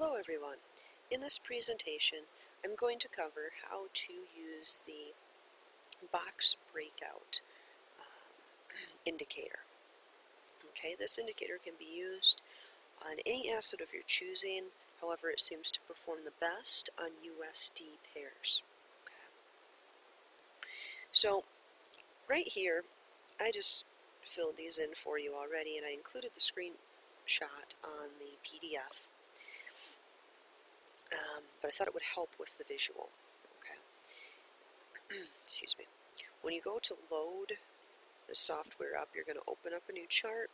Hello everyone. In this presentation I'm going to cover how to use the box breakout indicator. Okay, this indicator can be used on any asset of your choosing, however it seems to perform the best on USD pairs. Okay. So right here I just filled these in for you already, and I included the screenshot on the PDF. But I thought it would help with the visual. Okay. Excuse me. When you go to load the software up, you're going to open up a new chart,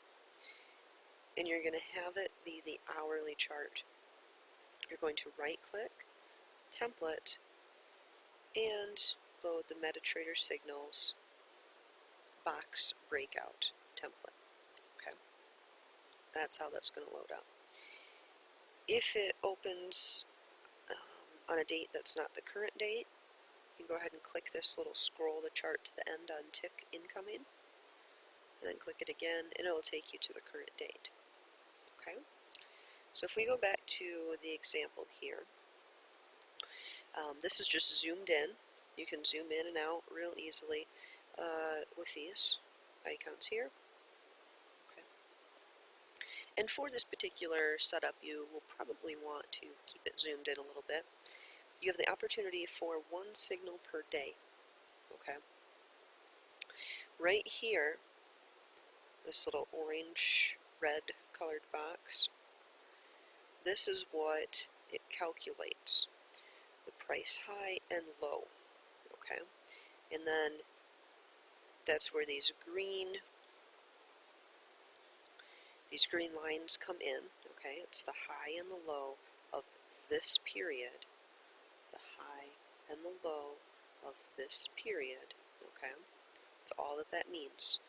and you're going to have it be the hourly chart. You're going to right-click, template, and load the MetaTrader signals box breakout template. Okay. That's how that's going to load up. If it opens on a date that's not the current date, you can go ahead and click this little scroll the chart to the end on tick incoming, and then click it again, and it'll take you to the current date. Okay? So if we go back to the example here, this is just zoomed in. You can zoom in and out real easily with these icons here. Okay. And for this particular setup, you will probably want to keep it zoomed in a little bit. You have the opportunity for one signal per day. Okay. Right here, this little orange-red colored box, this is what it calculates, the price high and low. Okay, and then that's where these green lines come in. Okay, it's the high and the low of this period, the high and the low of this period. Okay, that's all that means.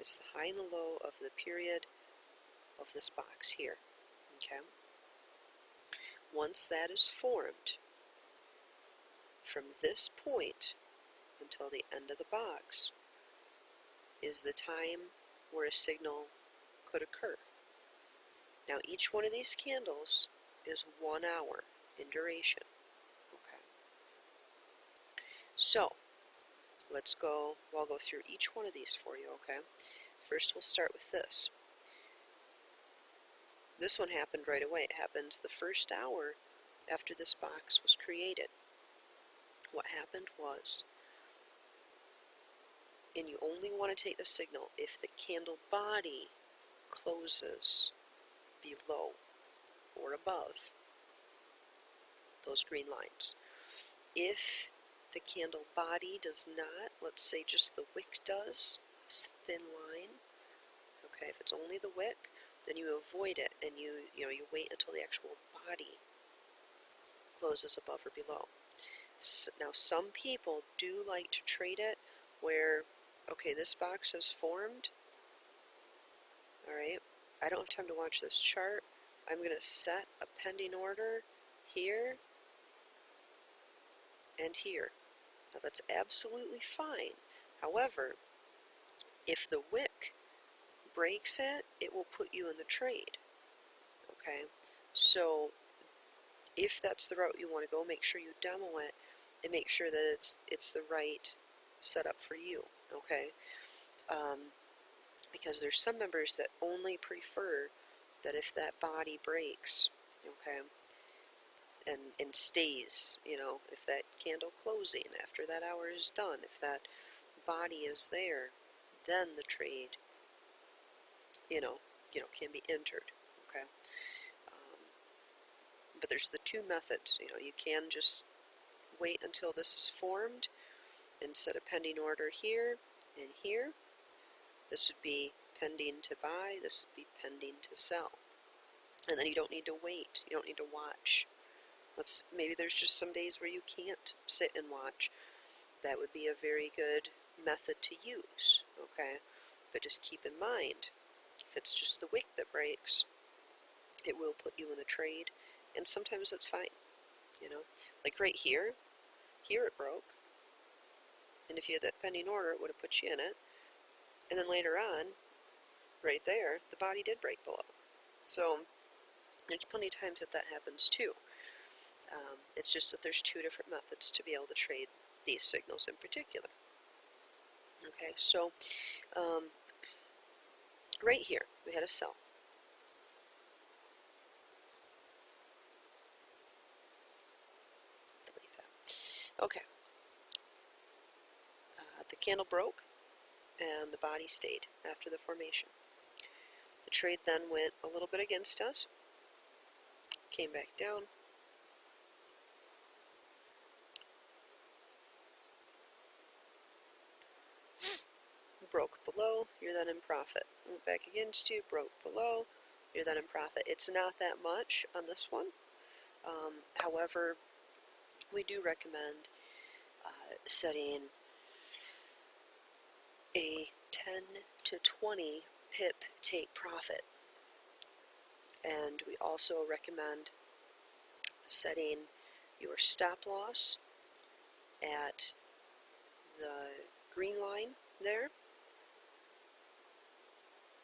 It's the high and the low of the period of this box here. Okay. Once that is formed, from this point until the end of the box is the time where a signal could occur. Now each one of these candles is 1 hour in duration. Okay. So I'll go through each one of these for you. Okay. First we'll start with this. This one happened right away. It happened the first hour after this box was created. What happened was, and you only want to take the signal if the candle body closes below or above those green lines. If the candle body does not, let's say just the wick does, this thin line, okay, if it's only the wick, then you avoid it and you wait until the actual body closes above or below. So, now some people do like to trade it where, okay, this box is formed, alright, I don't have time to watch this chart, I'm going to set a pending order here and here. Now that's absolutely fine. However, if the wick breaks it, it will put you in the trade. Okay, so if that's the route you want to go, make sure you demo it and make sure that it's the right setup for you. Okay, because there's some members that only prefer that if that body breaks, okay, and stays, if that candle closing after that hour is done, if that body is there, then the trade, can be entered. Okay. But there's the two methods. You can just wait until this is formed and set a pending order here and here. This would be pending to buy. This would be pending to sell. And then you don't need to wait. You don't need to watch. Maybe there's just some days where you can't sit and watch. That would be a very good method to use. Okay, but just keep in mind, if it's just the wick that breaks, it will put you in the trade, and sometimes it's fine. Like right here it broke, and if you had that pending order, it would have put you in it, and then later on, right there, the body did break below. So There's plenty of times that happens too. It's just that there's two different methods to be able to trade these signals in particular. Okay, so right here we had a sell. Delete that. Okay, the candle broke and the body stayed after the formation. The trade then went a little bit against us, came back down, broke below, you're then in profit. Went back against you, broke below, you're then in profit. It's not that much on this one. However, we do recommend setting a 10 to 20 pip take profit. And we also recommend setting your stop loss at the green line there,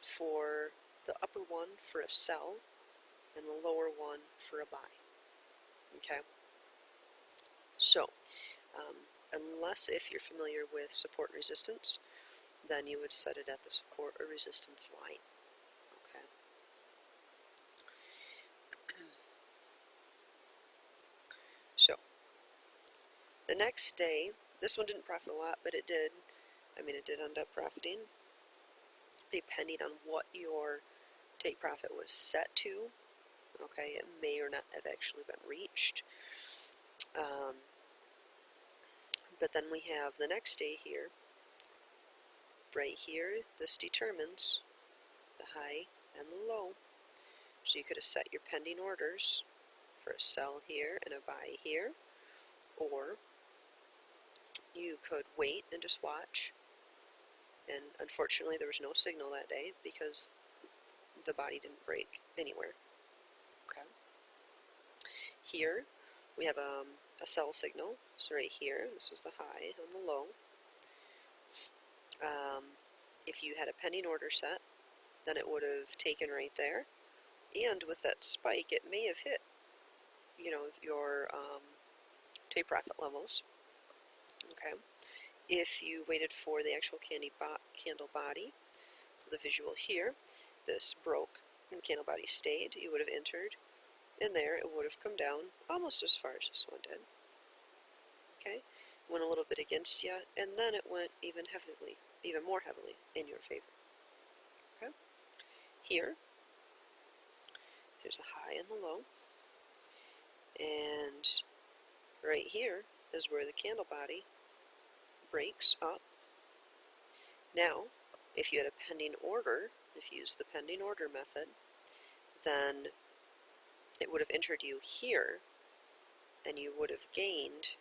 for the upper one for a sell and the lower one for a buy. Okay, so unless if you're familiar with support and resistance, then you would set it at the support or resistance line. Okay. So the next day, this one didn't profit a lot, but it did. It did end up profiting, depending on what your take profit was set to. Okay, it may or not have actually been reached. But then we have the next day here. Right here, this determines the high and the low. So you could have set your pending orders for a sell here and a buy here, or you could wait and just watch. And unfortunately, there was no signal that day because the body didn't break anywhere. Okay. Here we have a sell signal. So right here, this was the high and the low. If you had a pending order set, then it would have taken right there. And with that spike, it may have hit, your take profit levels. Okay. If you waited for the actual candle body, so the visual here, this broke and the candle body stayed, you would have entered in there. It would have come down almost as far as this one did. Okay, went a little bit against you, and then it went even more heavily in your favor. Okay, here's the high and the low, and right here is where the candle body breaks up. Now, if you had a pending order, if you used the pending order method, then it would have entered you here, and you would have gained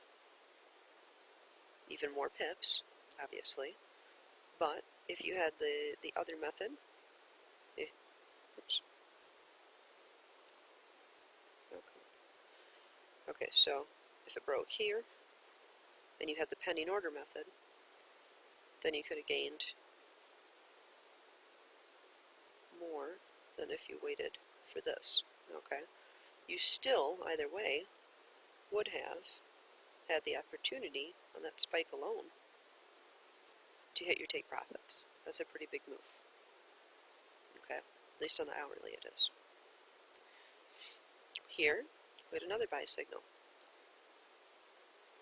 even more pips, obviously. But if you had the other method, okay, so if it broke here, and you had the pending order method, then you could have gained more than if you waited for this. Okay, you still, either way, would have had the opportunity on that spike alone to hit your take profits. That's a pretty big move. Okay, at least on the hourly it is. Here, we had another buy signal.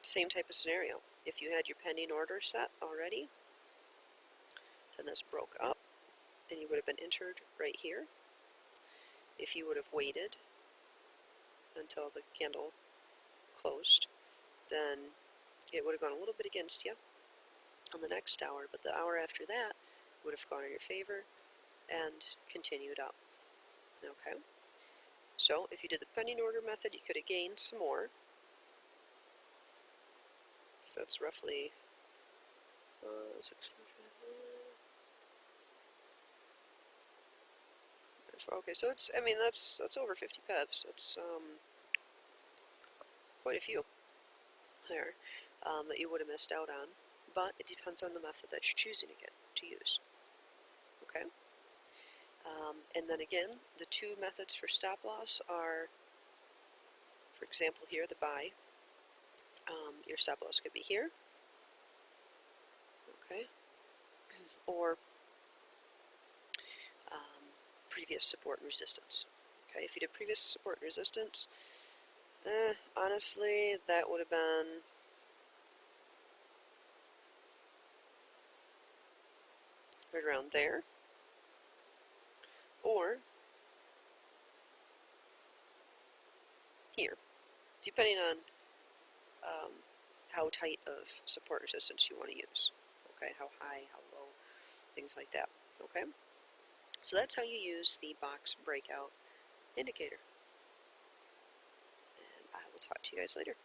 Same type of scenario. If you had your pending order set already, then this broke up, and you would have been entered right here. If you would have waited until the candle closed, then it would have gone a little bit against you on the next hour, but the hour after that would have gone in your favor and continued up. Okay, so if you did the pending order method, you could have gained some more. So that's roughly 6. Okay, so it's, that's over 50 pips. It's quite a few there that you would have missed out on, but it depends on the method that you're choosing to use. Okay. And then again, the two methods for stop loss are, for example here, the buy. Your stop loss could be here, okay, or previous support and resistance. Okay, if you did previous support and resistance, honestly, that would have been right around there, or here, depending on how tight of support resistance you want to use. Okay, how high, how low, things like that. Okay, so that's how you use the box breakout indicator. And I will talk to you guys later.